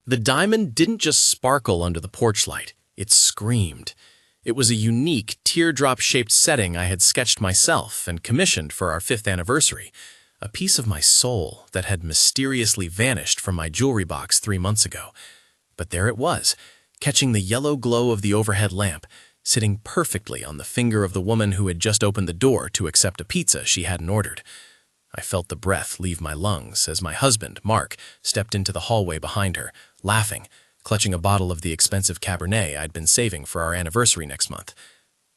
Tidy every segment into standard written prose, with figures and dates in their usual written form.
The diamond didn't just sparkle under the porch light, it screamed. It was a unique, teardrop-shaped setting I had sketched myself and commissioned for our 5th anniversary, a piece of my soul that had mysteriously vanished from my jewelry box 3 months ago. But there it was, catching the yellow glow of the overhead lamp, sitting perfectly on the finger of the woman who had just opened the door to accept a pizza she hadn't ordered. I felt the breath leave my lungs as my husband, Mark, stepped into the hallway behind her, laughing, clutching a bottle of the expensive Cabernet I'd been saving for our anniversary next month.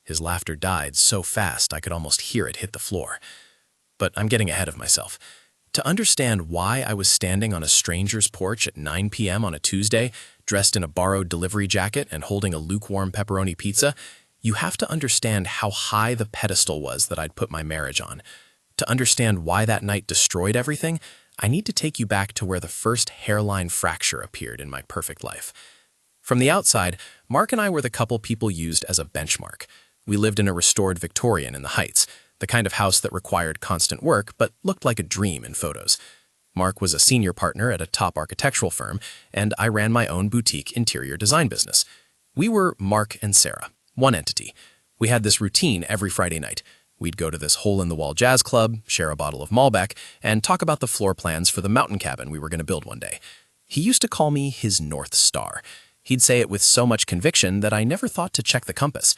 His laughter died so fast I could almost hear it hit the floor. But I'm getting ahead of myself. To understand why I was standing on a stranger's porch at 9 p.m. on a Tuesday, dressed in a borrowed delivery jacket and holding a lukewarm pepperoni pizza, you have to understand how high the pedestal was that I'd put my marriage on. To understand why that night destroyed everything, I need to take you back to where the first hairline fracture appeared in my perfect life. From the outside, Mark and I were the couple people used as a benchmark. We lived in a restored Victorian in the Heights, the kind of house that required constant work but looked like a dream in photos. Mark was a senior partner at a top architectural firm, and I ran my own boutique interior design business. We were Mark and Sarah, one entity. We had this routine every Friday night. We'd go to this hole-in-the-wall jazz club, share a bottle of Malbec, and talk about the floor plans for the mountain cabin we were going to build one day. He used to call me his North Star. He'd say it with so much conviction that I never thought to check the compass.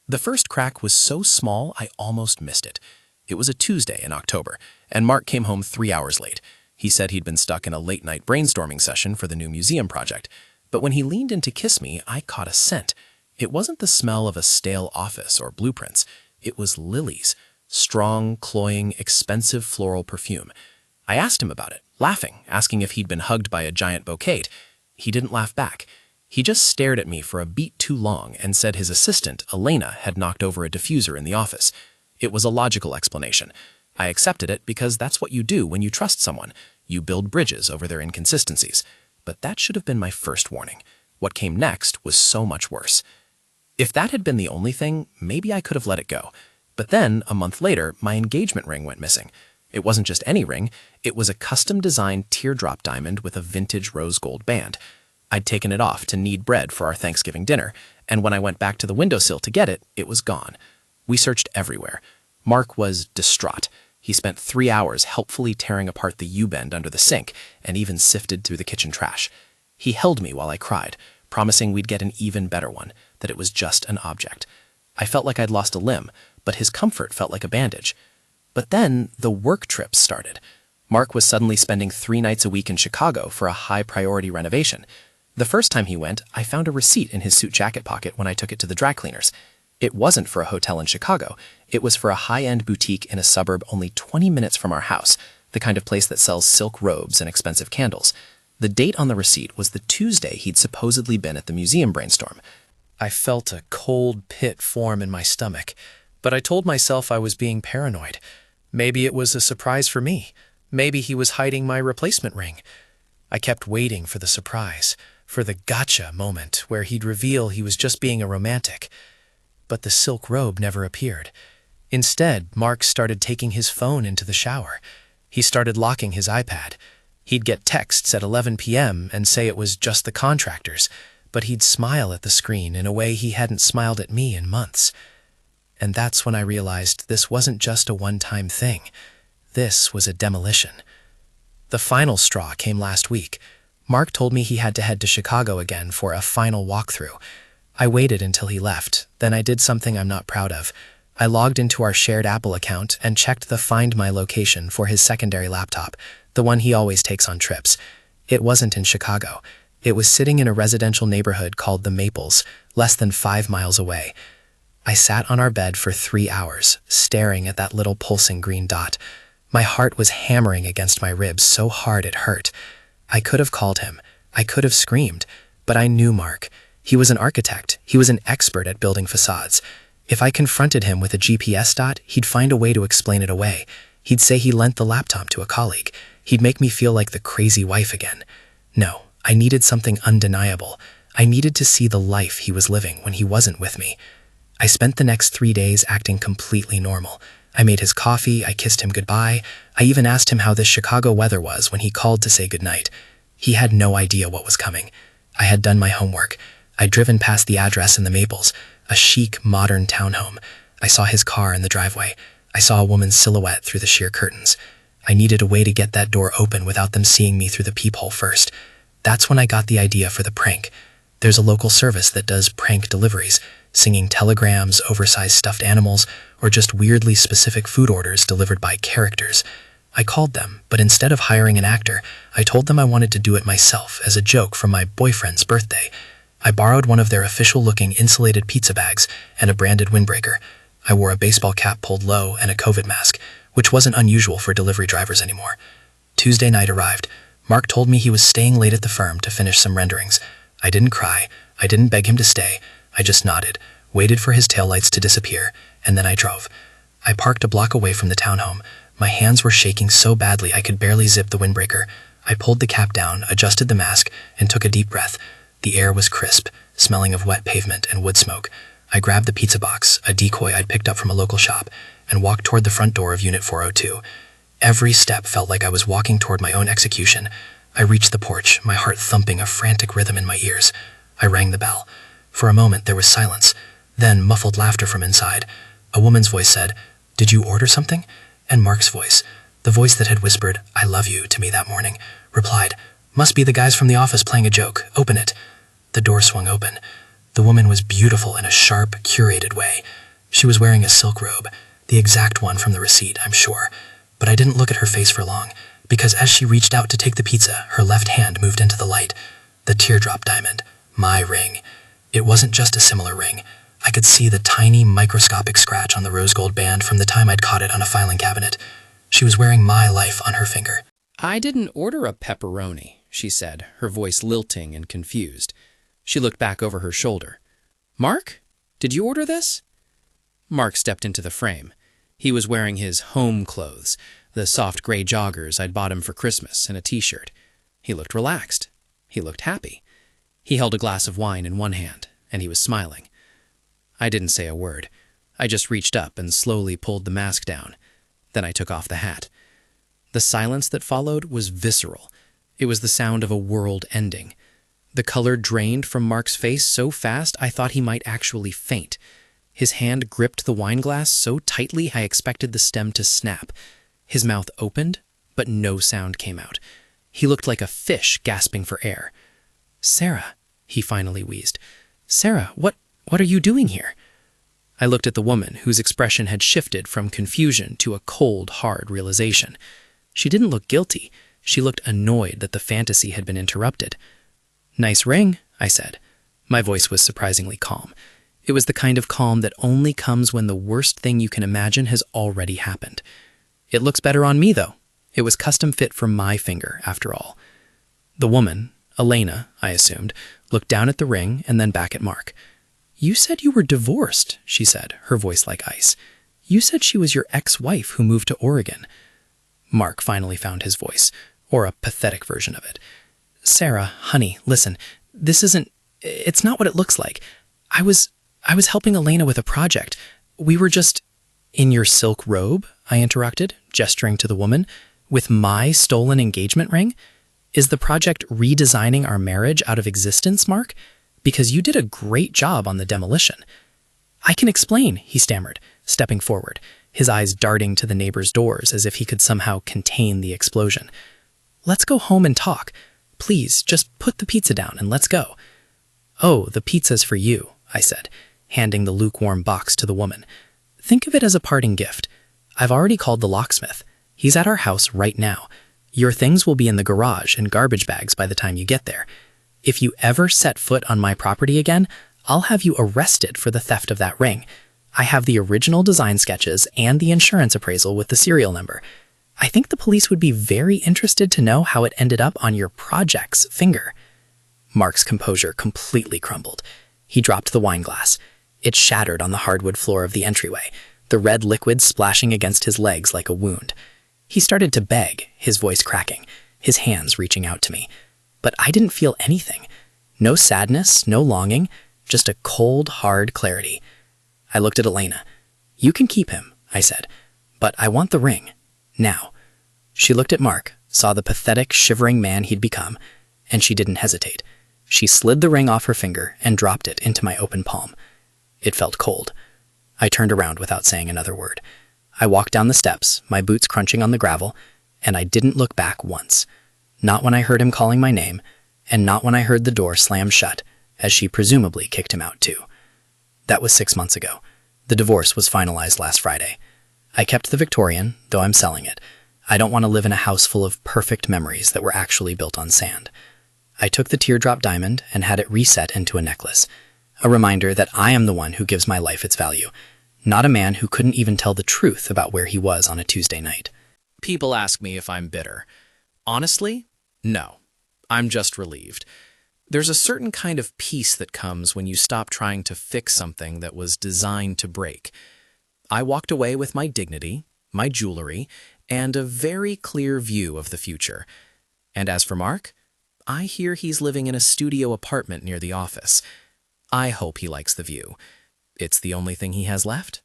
The first crack was so small I almost missed it. It was a Tuesday in October, and Mark came home 3 hours late. He said he'd been stuck in a late-night brainstorming session for the new museum project. But when he leaned in to kiss me, I caught a scent. It wasn't the smell of a stale office or blueprints. It was lilies, strong, cloying, expensive floral perfume. I asked him about it, laughing, asking if he'd been hugged by a giant bouquet. He didn't laugh back. He just stared at me for a beat too long and said his assistant, Elena, had knocked over a diffuser in the office. It was a logical explanation. I accepted it because that's what you do when you trust someone. You build bridges over their inconsistencies. But that should have been my first warning. What came next was so much worse. If that had been the only thing, maybe I could have let it go. But then, a month later, my engagement ring went missing. It wasn't just any ring, it was a custom-designed teardrop diamond with a vintage rose gold band. I'd taken it off to knead bread for our Thanksgiving dinner, and when I went back to the windowsill to get it, it was gone. We searched everywhere. Mark was distraught. He spent 3 hours helpfully tearing apart the U-bend under the sink and even sifted through the kitchen trash. He held me while I cried, promising we'd get an even better one, that it was just an object. I felt like I'd lost a limb, but his comfort felt like a bandage. But then the work trips started. Mark was suddenly spending 3 nights a week in Chicago for a high-priority renovation. The first time he went, I found a receipt in his suit jacket pocket when I took it to the dry cleaners. It wasn't for a hotel in Chicago. It was for a high-end boutique in a suburb only 20 minutes from our house, the kind of place that sells silk robes and expensive candles. The date on the receipt was the Tuesday he'd supposedly been at the museum brainstorm. I felt a cold pit form in my stomach, but I told myself I was being paranoid. Maybe it was a surprise for me. Maybe he was hiding my replacement ring. I kept waiting for the surprise, for the gotcha moment where he'd reveal he was just being a romantic. But the silk robe never appeared. Instead, Mark started taking his phone into the shower. He started locking his iPad. He'd get texts at 11 p.m. and say it was just the contractors, but he'd smile at the screen in a way he hadn't smiled at me in months. And that's when I realized this wasn't just a one-time thing. This was a demolition. The final straw came last week. Mark told me he had to head to Chicago again for a final walkthrough. I waited until he left, then I did something I'm not proud of. I logged into our shared Apple account and checked the Find My location for his secondary laptop, the one he always takes on trips. It wasn't in Chicago. It was sitting in a residential neighborhood called the Maples, less than 5 miles away. I sat on our bed for 3 hours, staring at that little pulsing green dot. My heart was hammering against my ribs so hard it hurt. I could have called him. I could have screamed. But I knew Mark. He was an architect. He was an expert at building facades. If I confronted him with a GPS dot, he'd find a way to explain it away. He'd say he lent the laptop to a colleague. He'd make me feel like the crazy wife again. No, I needed something undeniable. I needed to see the life he was living when he wasn't with me. I spent the next 3 days acting completely normal. I made his coffee, I kissed him goodbye. I even asked him how this Chicago weather was when he called to say goodnight. He had no idea what was coming. I had done my homework. I'd driven past the address in the Maples, a chic, modern townhome. I saw his car in the driveway. I saw a woman's silhouette through the sheer curtains. I needed a way to get that door open without them seeing me through the peephole first. That's when I got the idea for the prank. There's a local service that does prank deliveries, singing telegrams, oversized stuffed animals, or just weirdly specific food orders delivered by characters. I called them, but instead of hiring an actor, I told them I wanted to do it myself as a joke from my boyfriend's birthday. I borrowed one of their official-looking insulated pizza bags and a branded windbreaker. I wore a baseball cap pulled low and a COVID mask, which wasn't unusual for delivery drivers anymore. Tuesday night arrived. Mark told me he was staying late at the firm to finish some renderings. I didn't cry. I didn't beg him to stay. I just nodded, waited for his taillights to disappear, and then I drove. I parked a block away from the townhome. My hands were shaking so badly I could barely zip the windbreaker. I pulled the cap down, adjusted the mask, and took a deep breath. The air was crisp, smelling of wet pavement and wood smoke. I grabbed the pizza box, a decoy I'd picked up from a local shop, and walked toward the front door of Unit 402. Every step felt like I was walking toward my own execution. I reached the porch, my heart thumping a frantic rhythm in my ears. I rang the bell. For a moment there was silence, then muffled laughter from inside. A woman's voice said, "Did you order something?" And Mark's voice, the voice that had whispered, "I love you," to me that morning, replied, "Must be the guys from the office playing a joke. Open it." The door swung open. The woman was beautiful in a sharp, curated way. She was wearing a silk robe, the exact one from the receipt, I'm sure. But I didn't look at her face for long, because as she reached out to take the pizza, her left hand moved into the light. The teardrop diamond. My ring. It wasn't just a similar ring. I could see the tiny, microscopic scratch on the rose gold band from the time I'd caught it on a filing cabinet. She was wearing my life on her finger. "I didn't order a pepperoni," she said, her voice lilting and confused. She looked back over her shoulder. "Mark, did you order this?" Mark stepped into the frame. He was wearing his home clothes, the soft gray joggers I'd bought him for Christmas, and a t-shirt. He looked relaxed. He looked happy. He held a glass of wine in one hand, and he was smiling. I didn't say a word. I just reached up and slowly pulled the mask down. Then I took off the hat. The silence that followed was visceral. It was the sound of a world ending. The color drained from Mark's face so fast I thought he might actually faint. His hand gripped the wine glass so tightly I expected the stem to snap. His mouth opened, but no sound came out. He looked like a fish gasping for air. "Sarah," he finally wheezed. "Sarah, what are you doing here?" I looked at the woman, whose expression had shifted from confusion to a cold, hard realization. She didn't look guilty. She looked annoyed that the fantasy had been interrupted. "Nice ring," I said. My voice was surprisingly calm. It was the kind of calm that only comes when the worst thing you can imagine has already happened. "It looks better on me, though. It was custom fit for my finger, after all." The woman, Elena, I assumed, looked down at the ring and then back at Mark. "You said you were divorced," she said, her voice like ice. "You said she was your ex-wife who moved to Oregon." Mark finally found his voice, or a pathetic version of it. "Sarah, honey, listen, it's not what it looks like. I was helping Elena with a project. We were just—" "In your silk robe?" I interrupted, gesturing to the woman. "With my stolen engagement ring? Is the project redesigning our marriage out of existence, Mark? Because you did a great job on the demolition." "I can explain," he stammered, stepping forward, his eyes darting to the neighbors' doors as if he could somehow contain the explosion. "Let's go home and talk. Please, just put the pizza down and let's go." "Oh, the pizza's for you," I said, handing the lukewarm box to the woman. "Think of it as a parting gift. I've already called the locksmith. He's at our house right now. Your things will be in the garage in garbage bags by the time you get there. If you ever set foot on my property again, I'll have you arrested for the theft of that ring. I have the original design sketches and the insurance appraisal with the serial number. I think the police would be very interested to know how it ended up on your project's finger." Mark's composure completely crumbled. He dropped the wine glass. It shattered on the hardwood floor of the entryway, the red liquid splashing against his legs like a wound. He started to beg, his voice cracking, his hands reaching out to me. But I didn't feel anything. No sadness, no longing, just a cold, hard clarity. I looked at Elena. "You can keep him," I said, "but I want the ring. Now." She looked at Mark, saw the pathetic, shivering man he'd become, and she didn't hesitate. She slid the ring off her finger and dropped it into my open palm. It felt cold. I turned around without saying another word. I walked down the steps, my boots crunching on the gravel, and I didn't look back once. Not when I heard him calling my name, and not when I heard the door slam shut, as she presumably kicked him out too. That was 6 months ago. The divorce was finalized last Friday. I kept the Victorian, though I'm selling it. I don't want to live in a house full of perfect memories that were actually built on sand. I took the teardrop diamond and had it reset into a necklace. A reminder that I am the one who gives my life its value, not a man who couldn't even tell the truth about where he was on a Tuesday night. People ask me if I'm bitter. Honestly, no. I'm just relieved. There's a certain kind of peace that comes when you stop trying to fix something that was designed to break. I walked away with my dignity, my jewelry, and a very clear view of the future. And as for Mark, I hear he's living in a studio apartment near the office. I hope he likes the view. It's the only thing he has left.